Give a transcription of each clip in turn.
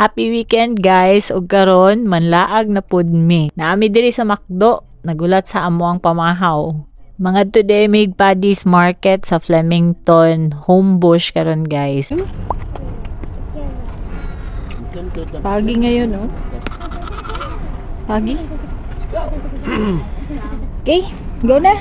Happy weekend guys, ug karon manlaag na pud mi. Naami diri sa McDo, nagulat sa amo ang pamahaw. Mga today may Paddy's Market sa Flemington, Homebush karon guys. Pagi ngayon, no? Pagi. Okay, go na.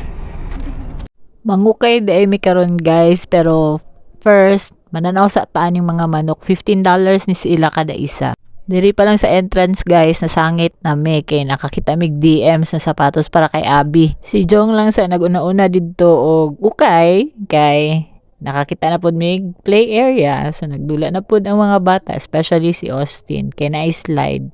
Mangukay day mi karon guys, pero first mananaw sa taan yung mga manok. $15 ni sila kada isa. Diri pa lang sa entrance guys, nasangit na me kay nakakita mig DMs na sapatos para kay Abby. Si Jong lang sa naguna-una didto og ukay kay nakakita na pud mig play area. So nagdula na pud ang mga bata, especially si Austin kay na-slide.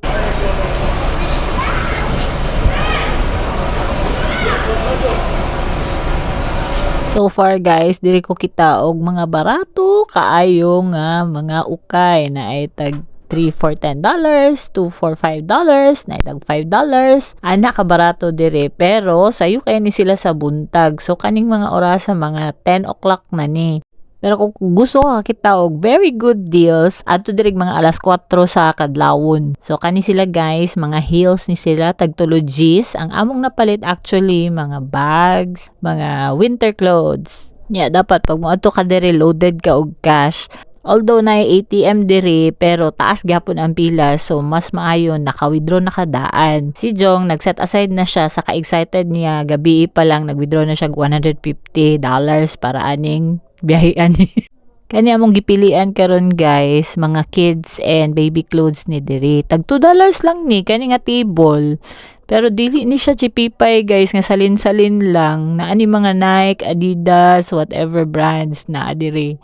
So far guys, diri ko kita og mga barato kaayo nga mga ukay na ay tag 3 for $10, 2 for $5, na ay tag $5. Ana ka barato diri, pero sayo kay ni sila sa buntag. So kaning mga oras sa mga 10 o'clock na ni. Pero kung gusto ka kita og very good deals, adto diri mga alas 4 sa kadlawon. So kani sila guys, mga heels ni sila tag G's. Ang among napalit actually mga bags, mga winter clothes. Yeah, dapat pag mo adto ka diri loaded ka og cash. Although na ATM diri, pero taas gyapon ang pila, so mas maayon naka-withdraw na kadaan. Si Jong nag-set aside na siya, saka excited niya, gabi pa lang nag-withdraw na siya $150 para aning biyahe ani. Kani among gipilian karon guys, mga kids and baby clothes ni diri. Tag $2 lang ni kani nga table. Pero dili ni siya chipipay guys, nga salin-salin lang. Na ani mga Nike, Adidas, whatever brands na diri.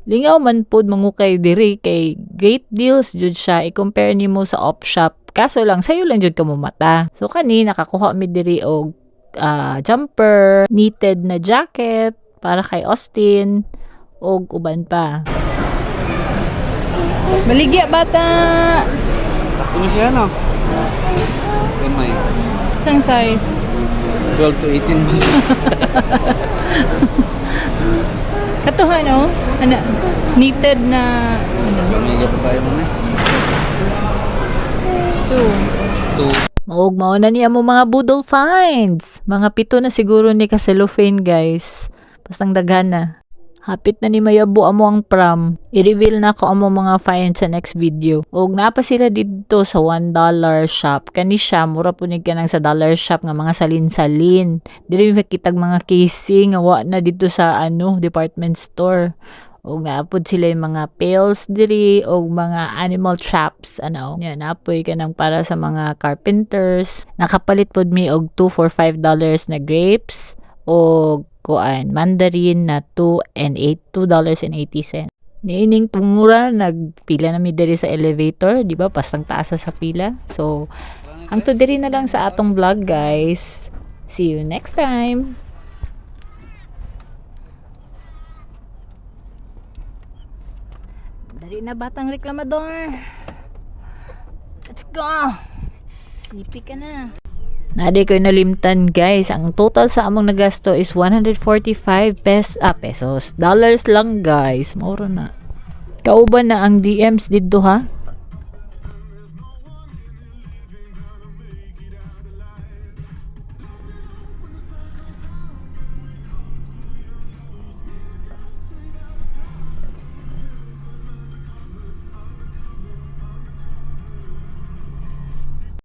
Lingaw man pod mangukay diri kay great deals jud siya i-compare nimo sa op shop. Kaso lang sayo lang jud kamo mata. So kani nakakuha mi diri og jumper, knitted na jacket para kay Austin og uban pa. Maligya bata. Ano siya no? Gamay. Sang size? 12 to 18 months. Katuhan no? Ana knitted na Gamay pa tayo mo. 2. Maog mao na niya mo mga budol finds. Mga 7 na siguro ni ka cellophane guys. Bastang daghan na. Hapit na ni mayabo amo ang prom. I-reveal na ko amo mga finds sa next video. Og napa sila dito sa $1 shop. Kani siya mura punig ka nang sa dollar shop nga mga salin-salin. Diri makitag mga casing nga wa na dito sa department store. Og naapod sila yung mga pails diri og mga animal traps Yan naapoy ka nang para sa mga carpenters. Nakapalit pod mi og 2 for $5 na grapes og mandarin na $2.80. Niining tungura nagpila na mi diri sa elevator, di ba? Pastang taas sa pila. So hangtod diri na lang sa atong vlog guys. See you next time. Dari na batang reklamador. Let's go. Sleepy ka na. Nadi ko nalimtan guys. Ang total sa among nagasto is 145 pesos. Dollars lang guys. Mura na. Kauban na ang DMs dito ha.